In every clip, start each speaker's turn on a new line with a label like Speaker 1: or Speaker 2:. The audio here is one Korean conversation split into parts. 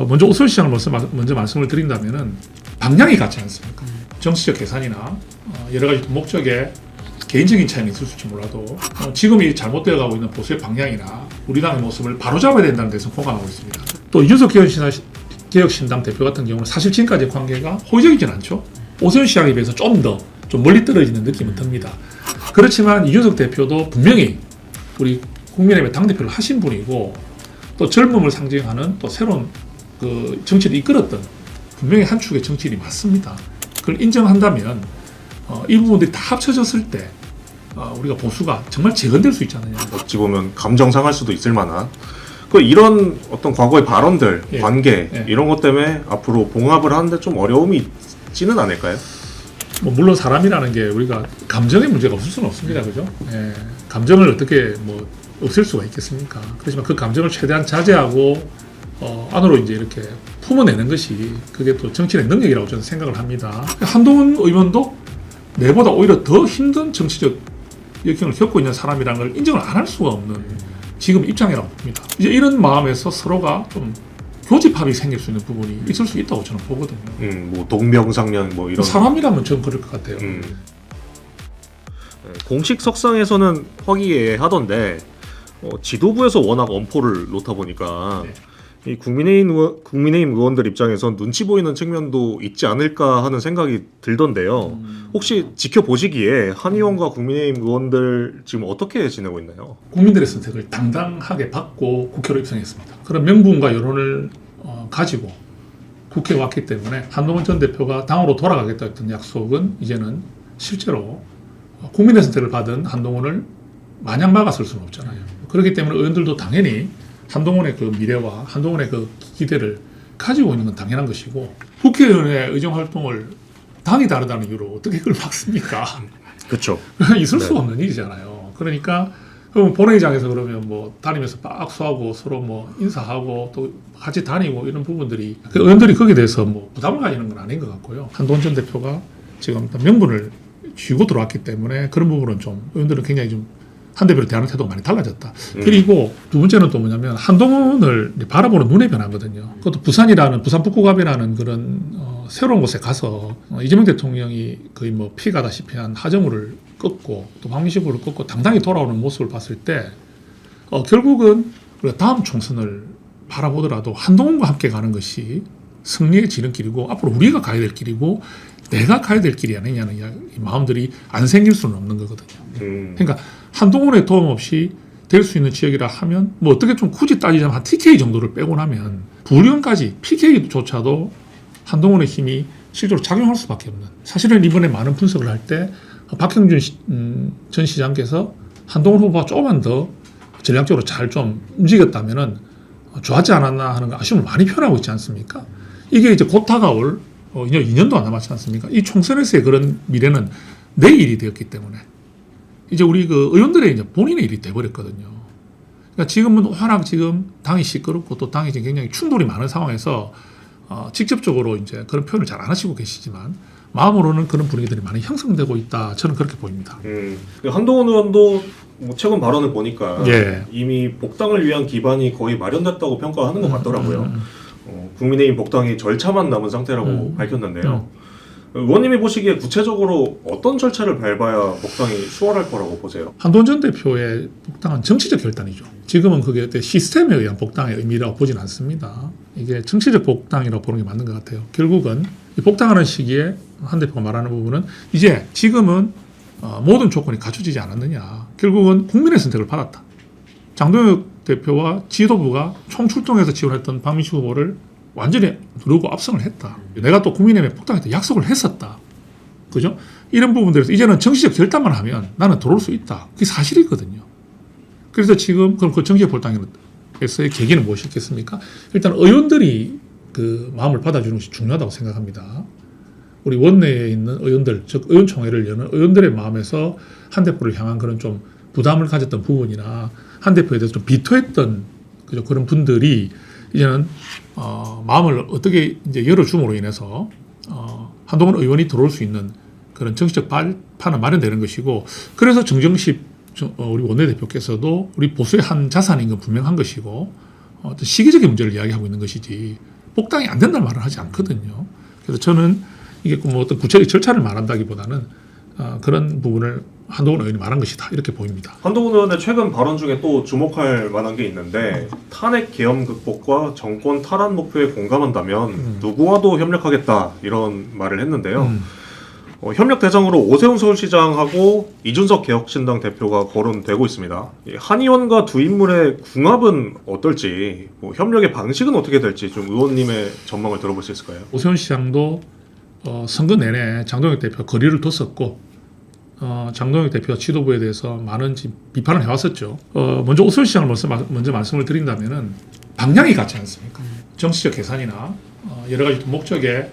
Speaker 1: 먼저 오세훈 시장을 먼저 말씀을 드린다면은 방향이 같지 않습니까? 정치적 계산이나 여러 가지 목적에 개인적인 차이는 있을지 몰라도 지금이 잘못되어 가고 있는 보수의 방향이나 우리 당의 모습을 바로잡아야 된다는 데서 공감하고 있습니다. 또 이준석 개혁신당 대표 같은 경우는 사실 지금까지의 관계가 호의적이진 않죠. 오세훈 시장에 비해서 좀 멀리 떨어지는 느낌은 듭니다. 그렇지만 이준석 대표도 분명히 우리 국민의힘의 당대표를 하신 분이고 또 젊음을 상징하는 또 새로운 그 정치를 이끌었던 분명히 한 축의 정치인이 맞습니다. 그걸 인정한다면 이 부분들이 다 합쳐졌을 때 우리가 보수가 정말 재건될 수 있지 않느냐.
Speaker 2: 어찌 보면 감정 상할 수도 있을 만한 이런 어떤 과거의 발언들,
Speaker 1: 예.
Speaker 2: 관계
Speaker 1: 예.
Speaker 2: 이런 것 때문에 앞으로 봉합을 하는데 좀 어려움이 있지는 않을까요?
Speaker 1: 뭐 물론 사람이라는 게 우리가 감정의 문제가 없을 수는 없습니다, 그죠? 예. 감정을 어떻게 뭐 없앨 수가 있겠습니까? 그렇지만 그 감정을 최대한 자제하고 안으로 이제 이렇게 품어내는 것이 그게 또 정치인의 능력이라고 저는 생각을 합니다. 한동훈 의원도 내보다 오히려 더 힘든 정치적 역경을 겪고 있는 사람이라는 걸 인정을 안 할 수가 없는 지금 입장이라고 봅니다. 이제 이런 마음에서 서로가 좀 교집합이 생길 수 있는 부분이 있을 수 있다고 저는 보거든요.
Speaker 2: 뭐 동병상련 뭐 이런
Speaker 1: 사람이라면 저는 그럴 것 같아요.
Speaker 2: 공식 석상에서는 화기애애하던데 지도부에서 워낙 엄포를 놓다 보니까
Speaker 1: 네.
Speaker 2: 이 국민의힘 의원들 입장에선 눈치 보이는 측면도 있지 않을까 하는 생각이 들던데요. 혹시 지켜보시기에 한 의원과 국민의힘 의원들 지금 어떻게 지내고 있나요?
Speaker 1: 국민들의 선택을 당당하게 받고 국회로 입성했습니다. 그런 명분과 여론을 가지고 국회에 왔기 때문에 한동훈 전 대표가 당으로 돌아가겠다 했던 약속은 이제는 실제로 국민의 선택을 받은 한동훈을 마냥 막아설 수는 없잖아요. 그렇기 때문에 의원들도 당연히 한동훈의 그 미래와 한동훈의 그 기대를 가지고 있는 건 당연한 것이고 국회의원의 의정활동을 당이 다르다는 이유로 어떻게 그걸 막습니까?
Speaker 2: 그렇죠.
Speaker 1: 있을 수가 없는 일이잖아요. 그러니까 본회의장에서 그러면 뭐 다니면서 박수하고 서로 뭐 인사하고 또 같이 다니고 이런 부분들이 의원들이 거기에 대해서 뭐 부담을 가지는 건 아닌 것 같고요. 한동훈 전 대표가 지금 명분을 쥐고 들어왔기 때문에 그런 부분은 좀 의원들은 굉장히 좀 한 대표를 대하는 태도가 많이 달라졌다. 그리고 두 번째는 또 뭐냐면 한동훈을 바라보는 눈의 변화거든요. 그것도 부산 북구갑이라는 그런 새로운 곳에 가서 이재명 대통령이 거의 뭐 피가다시피 한 하정우를 꺾고 또 박민식을 꺾고 당당히 돌아오는 모습을 봤을 때 결국은 우리가 다음 총선을 바라보더라도 한동훈과 함께 가는 것이 승리의 지름길이고 앞으로 우리가 가야 될 길이고 내가 가야 될 길이 아니냐는 마음들이 안 생길 수는 없는 거거든요. 그러니까 한동훈의 도움 없이 될 수 있는 지역이라 하면 뭐 어떻게 좀 굳이 따지자면 한 TK 정도를 빼고 나면 부의원까지 PK조차도 한동훈의 힘이 실제로 작용할 수밖에 없는. 사실은 이번에 많은 분석을 할 때 박형준 전 시장께서 한동훈 후보가 조금만 더 전략적으로 잘 좀 움직였다면은 좋았지 않았나 하는 아쉬움을 많이 표현하고 있지 않습니까? 이게 이제 곧 다가올 2년도 안 남았지 않습니까? 이 총선에서의 그런 미래는 내 일이 되었기 때문에 이제 우리 그 의원들의 이제 본인의 일이 돼버렸거든요. 그러니까 지금은 워낙 지금 당이 시끄럽고 또 당이 지금 굉장히 충돌이 많은 상황에서 직접적으로 이제 그런 표현을 잘 안 하시고 계시지만 마음으로는 그런 분위기들이 많이 형성되고 있다. 저는 그렇게 보입니다.
Speaker 2: 한동훈 의원도 뭐 최근 발언을 보니까
Speaker 1: 예.
Speaker 2: 이미 복당을 위한 기반이 거의 마련됐다고 평가하는 것 같더라고요. 국민의힘 복당이 절차만 남은 상태라고 밝혔는데요. 의원님이 보시기에 구체적으로 어떤 절차를 밟아야 복당이 수월할 거라고 보세요?
Speaker 1: 한동훈 전 대표의 복당은 정치적 결단이죠. 지금은 그게 시스템에 의한 복당의 의미라고 보진 않습니다. 이게 정치적 복당이라고 보는 게 맞는 것 같아요. 결국은 이 복당하는 시기에 한 대표가 말하는 부분은 이제 지금은 모든 조건이 갖춰지지 않았느냐. 결국은 국민의 선택을 받았다. 장동혁 대표와 지도부가 총출동해서 지원했던 박민식 후보를 완전히 누르고 압승을 했다. 내가 또 국민의힘에 복당했다. 약속을 했었다. 그죠? 이런 부분들에서 이제는 정치적 결단만 하면 나는 들어올 수 있다. 그게 사실이거든요. 그래서 지금 그럼 그 정치적 복당에서의 계기는 무엇이겠습니까? 일단 의원들이 그 마음을 받아주는 것이 중요하다고 생각합니다. 우리 원내에 있는 의원들, 즉 의원총회를 여는 의원들의 마음에서 한 대표를 향한 그런 좀 부담을 가졌던 부분이나 한 대표에 대해서 좀 비토했던 그런 분들이 이제는 마음을 어떻게 이제 열어줌으로 인해서 한동훈 의원이 들어올 수 있는 그런 정치적 발판은 마련되는 것이고, 그래서 정정식 우리 원내대표께서도 우리 보수의 한 자산인 건 분명한 것이고 어떤 시기적인 문제를 이야기하고 있는 것이지 복당이 안 된다는 말을 하지 않거든요. 그래서 저는 이게 뭐 어떤 구체적 절차를 말한다기보다는 그런 부분을 한동훈 의원이 말한 것이다 이렇게 보입니다.
Speaker 2: 한동훈 의원의 최근 발언 중에 또 주목할 만한 게 있는데 탄핵 계엄 극복과 정권 탈환 목표에 공감한다면 누구와도 협력하겠다 이런 말을 했는데요. 협력 대상으로 오세훈 서울시장하고 이준석 개혁신당 대표가 거론되고 있습니다. 이 한 의원과 두 인물의 궁합은 어떨지, 뭐 협력의 방식은 어떻게 될지 좀 의원님의 전망을 들어볼 수 있을까요?
Speaker 1: 오세훈 시장도 선거 내내 장동혁 대표가 거리를 뒀었고 장동혁 대표 지도부에 대해서 많은 비판을 해왔었죠. 먼저 오세훈 시장을 먼저 말씀을 드린다면은 방향이 같지 않습니까? 정치적 계산이나 여러 가지 목적에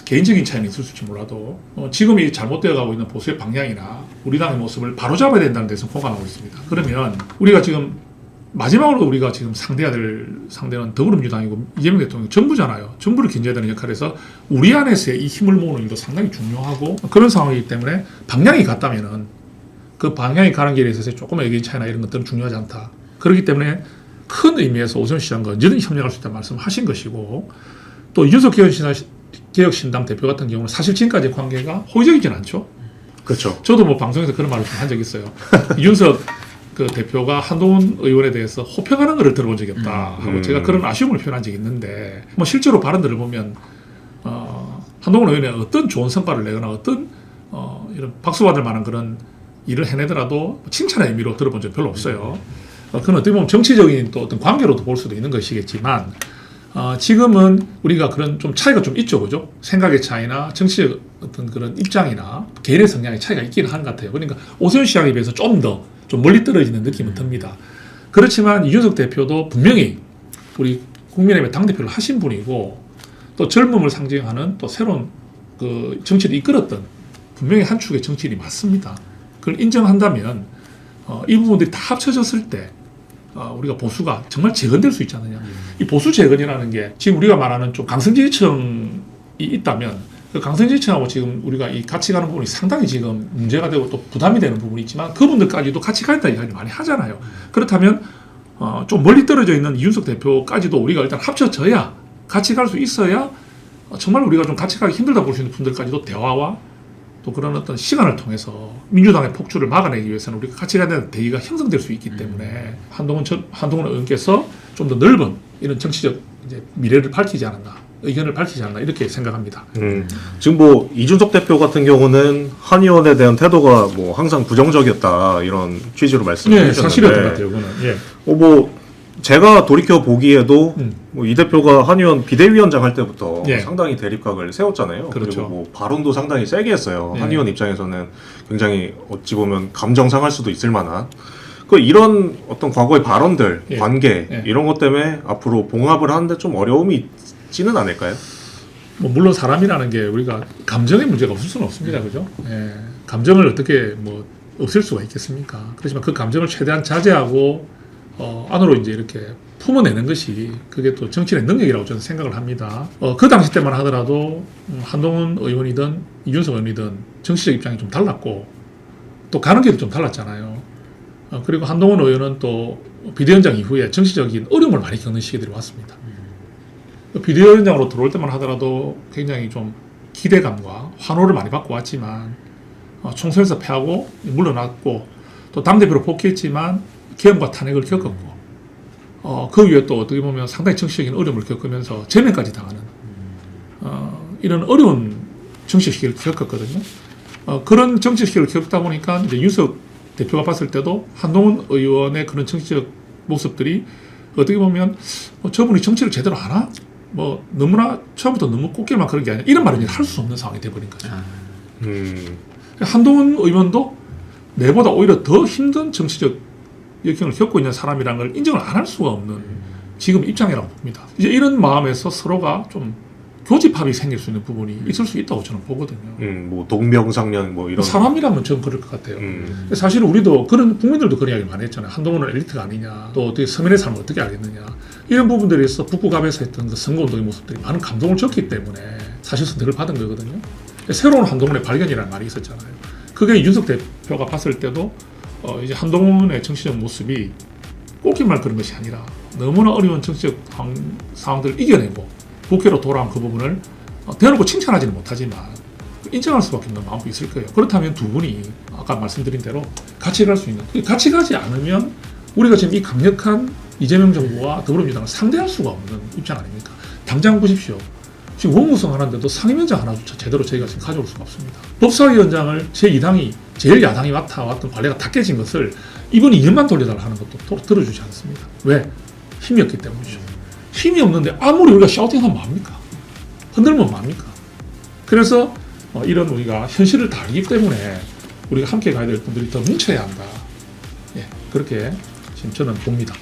Speaker 1: 개인적인 차이는 있을 수 있을지 몰라도 지금 이 잘못되어 가고 있는 보수의 방향이나 우리 당의 모습을 바로잡아야 된다는 데서 공감하고 있습니다. 그러면 우리가 지금 마지막으로 우리가 지금 상대해야 될 상대는 더불어민주당이고 이재명 대통령 정부잖아요. 정부를 견제해야 되는 역할에서 우리 안에서의 이 힘을 모으는 일도 상당히 중요하고 그런 상황이기 때문에 방향이 같다면은 그 방향이 가는 길에 있어서 조금의 의견 차이나 이런 것들은 중요하지 않다. 그렇기 때문에 큰 의미에서 오세훈 시장과 언제든지 협력할 수 있다는 말씀하신 것이고 또 이준석 개혁신당 대표 같은 경우는 사실 지금까지 관계가 호의적이진 않죠.
Speaker 2: 그렇죠.
Speaker 1: 저도 뭐 방송에서 그런 말을 좀 한 적이 있어요. 이준석 그 대표가 한동훈 의원에 대해서 호평하는 것을 들어본 적이 없다 하고 제가 그런 아쉬움을 표현한 적이 있는데 뭐 실제로 발언들을 보면 한동훈 의원이 어떤 좋은 성과를 내거나 어떤 이런 박수받을 만한 그런 일을 해내더라도 칭찬의 의미로 들어본 적이 별로 없어요. 그건 어떻게 보면 정치적인 또 어떤 관계로도 볼 수도 있는 것이겠지만 지금은 우리가 그런 좀 차이가 좀 있죠, 그죠? 생각의 차이나 정치적 어떤 그런 입장이나 개인의 성향의 차이가 있기는 한 것 같아요. 그러니까 오세훈 시장에 비해서 좀 멀리 떨어지는 느낌은 듭니다. 그렇지만 이준석 대표도 분명히 우리 국민의힘의 당대표를 하신 분이고 또 젊음을 상징하는 또 새로운 그 정치를 이끌었던 분명히 한 축의 정치인이 맞습니다. 그걸 인정한다면 이 부분들이 다 합쳐졌을 때 우리가 보수가 정말 재건될 수 있지 않느냐. 이 보수 재건이라는 게 지금 우리가 말하는 좀 강성지지층이 있다면 그 강성지지층하고 지금 우리가 이 같이 가는 부분이 상당히 지금 문제가 되고 또 부담이 되는 부분이 있지만 그분들까지도 같이 가겠다는 이야기를 많이 하잖아요. 그렇다면 좀 멀리 떨어져 있는 이준석 대표까지도 우리가 일단 합쳐져야 같이 갈 수 있어야 정말 우리가 좀 같이 가기 힘들다 볼 수 있는 분들까지도 대화와 또 그런 어떤 시간을 통해서 민주당의 폭주를 막아내기 위해서는 우리가 같이 가야 되는 대의가 형성될 수 있기 때문에 한동훈 의원께서 좀 더 넓은 이런 정치적 이제 미래를 밝히지 않았나, 의견을 밝히지 않나 이렇게 생각합니다.
Speaker 2: 지금 뭐 이준석 대표 같은 경우는 한 의원에 대한 태도가 뭐 항상 부정적이었다 이런 취지로 말씀을 해주셨는데
Speaker 1: 사실이었던 것 같아요. 그거는.
Speaker 2: 뭐 제가 돌이켜 보기에도 뭐 이 대표가 한 의원 비대위원장 할 때부터 상당히 대립각을 세웠잖아요.
Speaker 1: 그렇죠.
Speaker 2: 그리고 뭐 발언도 상당히 세게 했어요. 한 의원 입장에서는 굉장히 어찌 보면 감정 상할 수도 있을 만한 이런 어떤 과거의 발언들, 관계 이런 것 때문에 앞으로 봉합을 하는데 좀 어려움이 있지는 않을까요?
Speaker 1: 뭐 물론 사람이라는 게 우리가 감정의 문제가 없을 수는 없습니다, 그죠? 감정을 어떻게 뭐 없앨 수가 있겠습니까? 그렇지만 그 감정을 최대한 자제하고 안으로 이제 이렇게 품어내는 것이 그게 또 정치인의 능력이라고 저는 생각을 합니다. 그 당시 때만 하더라도 한동훈 의원이든 이준석 의원이든 정치적 입장이 좀 달랐고 또 가는 길도 좀 달랐잖아요. 그리고 한동훈 의원은 또 비대위원장 이후에 정치적인 어려움을 많이 겪는 시기들이 왔습니다. 비대위원장으로 들어올 때만 하더라도 굉장히 좀 기대감과 환호를 많이 받고 왔지만 총선에서 패하고 물러났고 또 당대표로 복귀했지만 계엄과 탄핵을 겪었고 그 위에 또 어떻게 보면 상당히 정치적인 어려움을 겪으면서 제명까지 당하는 이런 어려운 정치 시기를 겪었거든요. 그런 정치 시기를 겪다 보니까 이제 윤석 대표가 봤을 때도 한동훈 의원의 그런 정치적 모습들이 어떻게 보면 저분이 정치를 제대로 하나? 뭐 너무나 처음부터 너무 꽃길만 그런 게 아니라 이런 말은 할 수 없는 상황이 돼버린 거죠. 한동훈 의원도 내보다 오히려 더 힘든 정치적 역경을 겪고 있는 사람이라는 걸 인정을 안 할 수가 없는 지금 입장이라고 봅니다. 이제 이런 마음에서 서로가 좀 교집합이 생길 수 있는 부분이 있을 수 있다고 저는 보거든요.
Speaker 2: 뭐 동병상련 뭐 이런
Speaker 1: 사람이라면 저는 그럴 것 같아요. 사실 우리도 그런 국민들도 그런 이야기를 많이 했잖아요. 한동훈은 엘리트가 아니냐, 또 어떻게 서민의 삶을 어떻게 알겠느냐 이런 부분들에서 북구갑에서 했던 그 선거운동의 모습들이 많은 감동을 줬기 때문에 사실 선택을 받은 거거든요. 새로운 한동훈의 발견이라는 말이 있었잖아요. 그게 이준석 대표가 봤을 때도 이제 한동훈의 정치적 모습이 꽃길만 그런 것이 아니라 너무나 어려운 정치적 상황들을 이겨내고 국회로 돌아온 그 부분을 대놓고 칭찬하지는 못하지만 인정할 수밖에 없는 마음도 있을 거예요. 그렇다면 두 분이 아까 말씀드린 대로 같이 갈 수 있는, 같이 가지 않으면 우리가 지금 이 강력한 이재명 정부와 더불어민주당을 상대할 수가 없는 입장 아닙니까? 당장 보십시오. 지금 원구성 하는데도 상임위원장 하나조차 제대로 저희가 지금 가져올 수가 없습니다. 법사위원장을 제2당이 제일 야당이 맡아왔던 관례가 다 깨진 것을 이번이 이름만 돌려달라 하는 것도 들어주지 않습니다. 왜? 힘이 없기 때문이죠. 힘이 없는데 아무리 우리가 샤우팅하면 뭐합니까? 흔들면 뭐합니까? 그래서 이런 우리가 현실을 다 알기 때문에 우리가 함께 가야 될 분들이 더 뭉쳐야 한다. 예, 그렇게 지금 저는 봅니다.